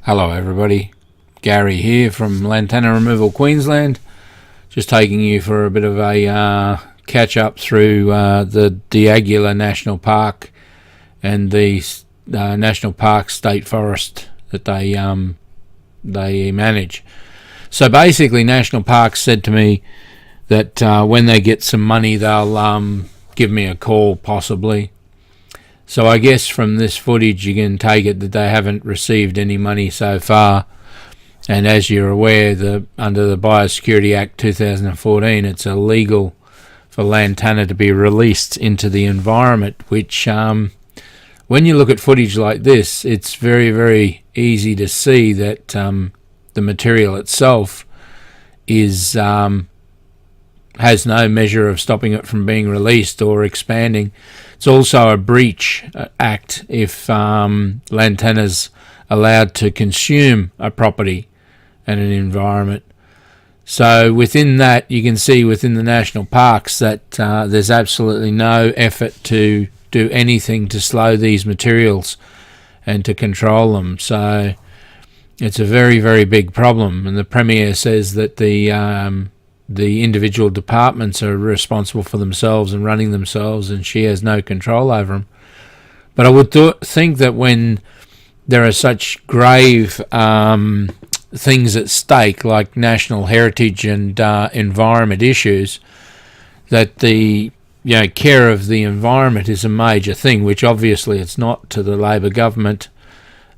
Hello everybody, Garry here from Lantana Removal, Queensland. Just taking you for a bit of a catch up through the Dáiguilar National Park and the National Park State Forest that they manage. So basically National Parks said to me that when they get some money they'll give me a call possibly. So I guess from this footage you can take it that they haven't received any money so far. And as you're aware, under the Biosecurity Act 2014, it's illegal for Lantana to be released into the environment, which when you look at footage like this, it's very, very easy to see that the material itself is has no measure of stopping it from being released or expanding. It's also a breach act if Lantana's allowed to consume a property and an environment. So within that, you can see within the national parks that there's absolutely no effort to do anything to slow these materials and to control them. So it's a very, very big problem, and the Premier says that the individual departments are responsible for themselves and running themselves, and she has no control over them. But I would think that when there are such grave things at stake, like national heritage and environment issues, that the care of the environment is a major thing, which obviously it's not to the Labor government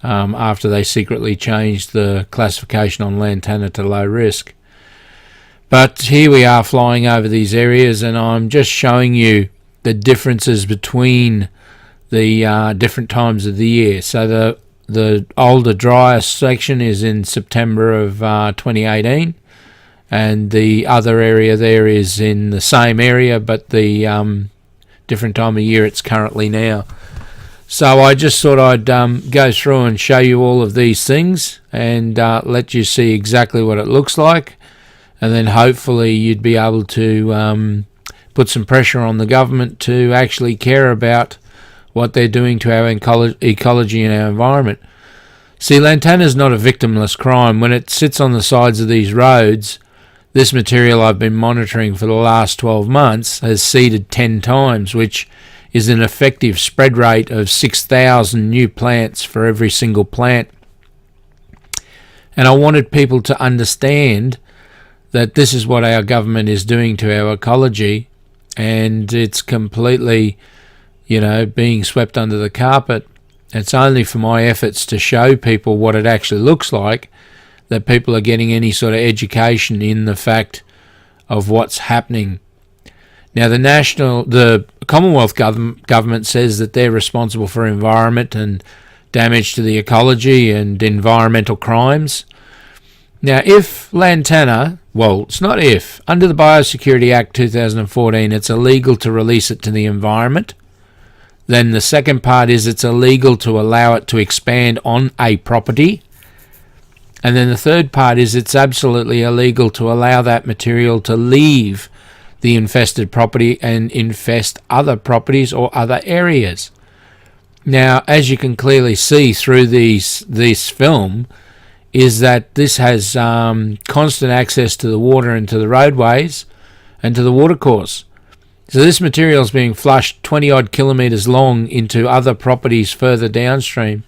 after they secretly changed the classification on Lantana to low risk. But here we are flying over these areas, and I'm just showing you the differences between the different times of the year. So the older, drier section is in September of 2018, and the other area there is in the same area, but the different time of year it's currently now. So I just thought I'd go through and show you all of these things and let you see exactly what it looks like. And then hopefully you'd be able to put some pressure on the government to actually care about what they're doing to our ecology and our environment. See, Lantana is not a victimless crime. When it sits on the sides of these roads, this material I've been monitoring for the last 12 months has seeded 10 times, which is an effective spread rate of 6,000 new plants for every single plant. And I wanted people to understand that this is what our government is doing to our ecology, and it's completely, being swept under the carpet. It's only for my efforts to show people what it actually looks like that people are getting any sort of education in the fact of what's happening. Now, the Commonwealth government says that they're responsible for environment and damage to the ecology and environmental crimes. Now, if Lantana, it's not if, under the Biosecurity Act 2014, it's illegal to release it to the environment, then the second part is it's illegal to allow it to expand on a property. And then the third part is it's absolutely illegal to allow that material to leave the infested property and infest other properties or other areas. Now, as you can clearly see through this film, is that this has constant access to the water and to the roadways and to the watercourse. So this material is being flushed 20 odd kilometres long into other properties further downstream,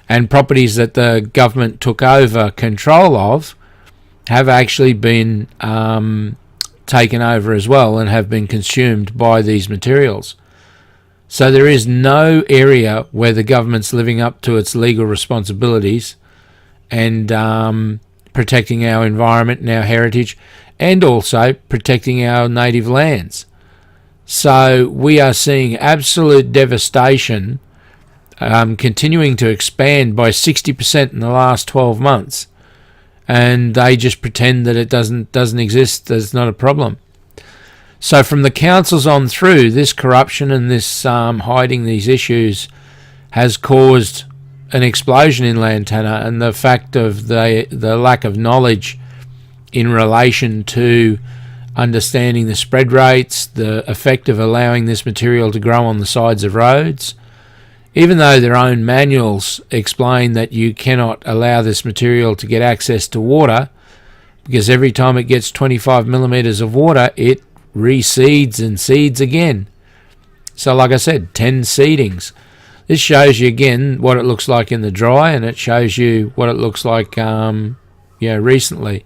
and properties that the government took over control of have actually been taken over as well and have been consumed by these materials. So there is no area where the government's living up to its legal responsibilities and protecting our environment and our heritage, and also protecting our native lands. So we are seeing absolute devastation continuing to expand by 60% in the last 12 months, and they just pretend that it doesn't exist. There's not a problem. So from the councils on through, this corruption and this hiding these issues has caused an explosion in Lantana, and the fact of the lack of knowledge in relation to understanding the spread rates, the effect of allowing this material to grow on the sides of roads, even though their own manuals explain that you cannot allow this material to get access to water, because every time it gets 25 millimeters of water, it reseeds and seeds again. So like I said, 10 seedings. This shows you again what it looks like in the dry, and it shows you what it looks like recently.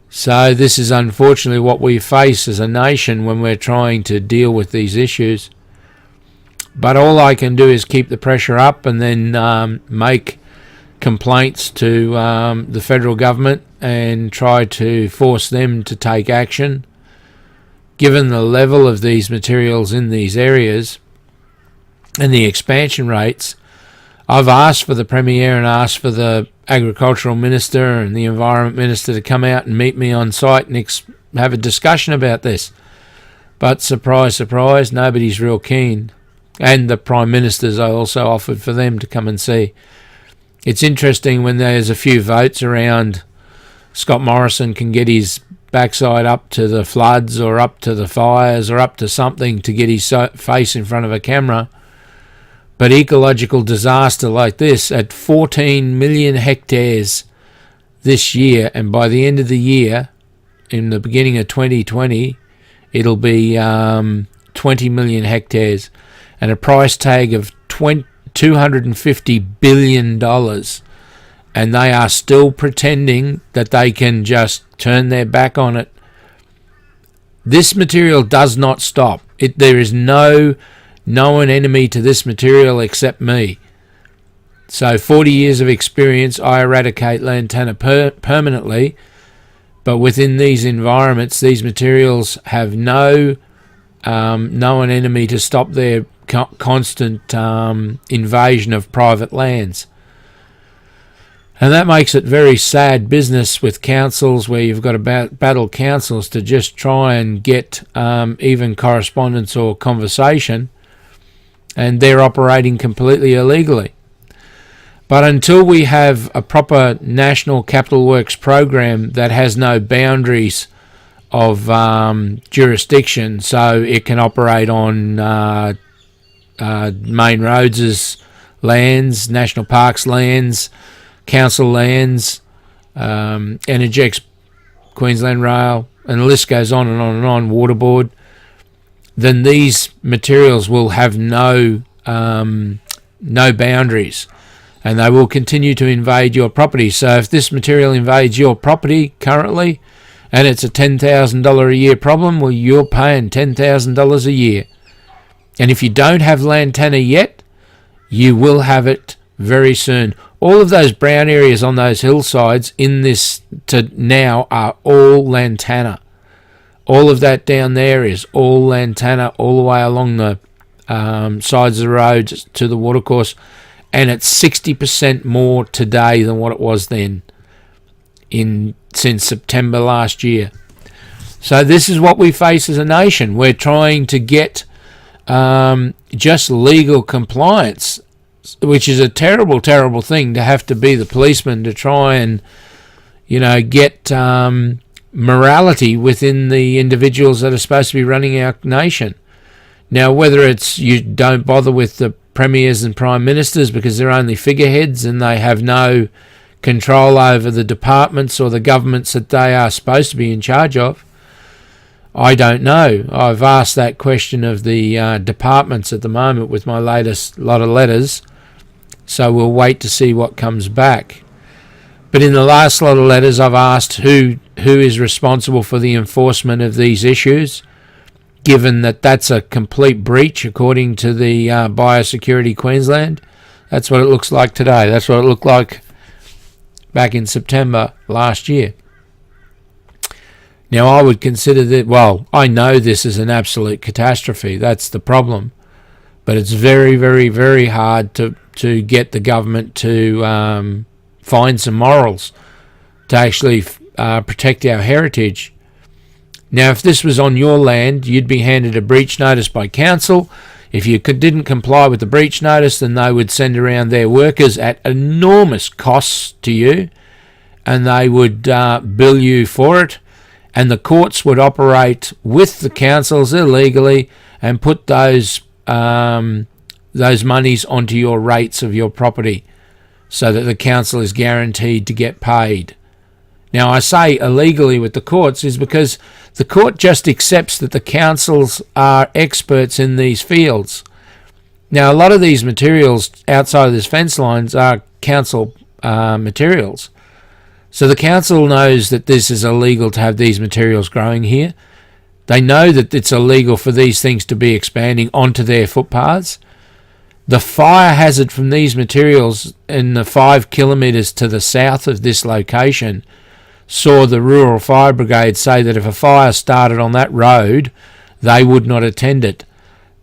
So this is unfortunately what we face as a nation when we're trying to deal with these issues. But all I can do is keep the pressure up and then make complaints to the federal government and try to force them to take action. Given the level of these materials in these areas and the expansion rates, I've asked for the Premier and asked for the Agricultural Minister and the Environment Minister to come out and meet me on site and have a discussion about this. But surprise, surprise, nobody's real keen. And the Prime Ministers, I also offered for them to come and see. It's interesting when there's a few votes around, Scott Morrison can get his backside up to the floods or up to the fires or up to something to get his face in front of a camera. But ecological disaster like this at 14 million hectares this year, and by the end of the year, in the beginning of 2020, it'll be 20 million hectares and a price tag of $250 billion. And they are still pretending that they can just turn their back on it. This material does not stop. There is no known enemy to this material except me. So 40 years of experience, I eradicate Lantana permanently, but within these environments, these materials have no known enemy to stop their constant invasion of private lands. And that makes it very sad business with councils where you've got to battle councils to just try and get even correspondence or conversation, and they're operating completely illegally. But until we have a proper national capital works program that has no boundaries of jurisdiction, so it can operate on main roads' lands, national parks lands, council lands, Energex, Queensland Rail, and the list goes on and on and on, Water Board, then these materials will have no boundaries, and they will continue to invade your property. So if this material invades your property currently, and it's a $10,000 a year problem, well, you're paying $10,000 a year. And if you don't have Lantana yet, you will have it very soon. All of those brown areas on those hillsides in this to now are all Lantana. All of that down there is all Lantana, all the way along the sides of the roads to the watercourse, and it's 60% more today than what it was then since September last year. So this is what we face as a nation. We're trying to get just legal compliance, which is a terrible, terrible thing to have to be the policeman to try and, get morality within the individuals that are supposed to be running our nation. Now, whether it's you don't bother with the premiers and prime ministers because they're only figureheads and they have no control over the departments or the governments that they are supposed to be in charge of, I don't know. I've asked that question of the departments at the moment with my latest lot of letters, so we'll wait to see what comes back. But in the last lot of letters, I've asked who is responsible for the enforcement of these issues, given that that's a complete breach according to the Biosecurity Queensland. That's what it looks like today. That's what it looked like back in September last year. Now, I would consider that, well, I know this is an absolute catastrophe. That's the problem. But it's very, very, very hard to get the government to find some morals to actually protect our heritage. Now, if this was on your land, you'd be handed a breach notice by council. If you didn't comply with the breach notice, then they would send around their workers at enormous costs to you, and they would bill you for it. And the courts would operate with the councils illegally and put those those monies onto your rates of your property so that the council is guaranteed to get paid. Now, I say illegally with the courts is because the court just accepts that the councils are experts in these fields. Now, a lot of these materials outside of this fence lines are council materials. So the council knows that this is illegal to have these materials growing here. They know that it's illegal for these things to be expanding onto their footpaths. The fire hazard from these materials in the 5 kilometres to the south of this location saw the rural fire brigade say that if a fire started on that road, they would not attend it.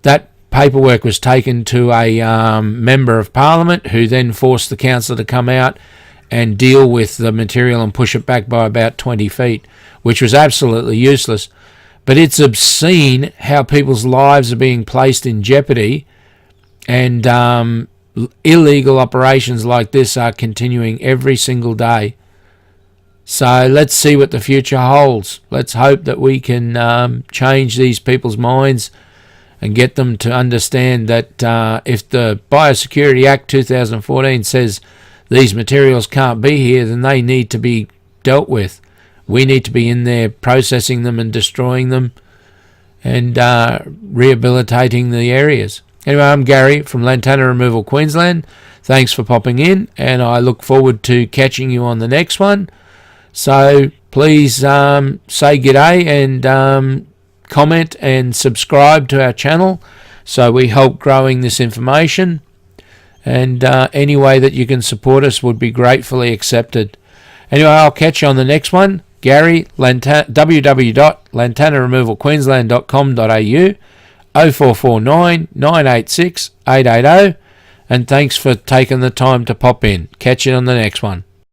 That paperwork was taken to a member of parliament, who then forced the council to come out and deal with the material and push it back by about 20 feet, which was absolutely useless. But it's obscene how people's lives are being placed in jeopardy, and illegal operations like this are continuing every single day. So let's see what the future holds. Let's hope that we can change these people's minds and get them to understand that if the Biosecurity Act 2014 says these materials can't be here, then they need to be dealt with. We need to be in there processing them and destroying them and rehabilitating the areas. Anyway, I'm Garry from Lantana Removal Queensland. Thanks for popping in, and I look forward to catching you on the next one. So please say g'day and comment and subscribe to our channel so we help growing this information. And any way that you can support us would be gratefully accepted. Anyway, I'll catch you on the next one. Garry, www.lantanaremovalqueensland.com.au, 0449 986 880, and thanks for taking the time to pop in. Catch you on the next one.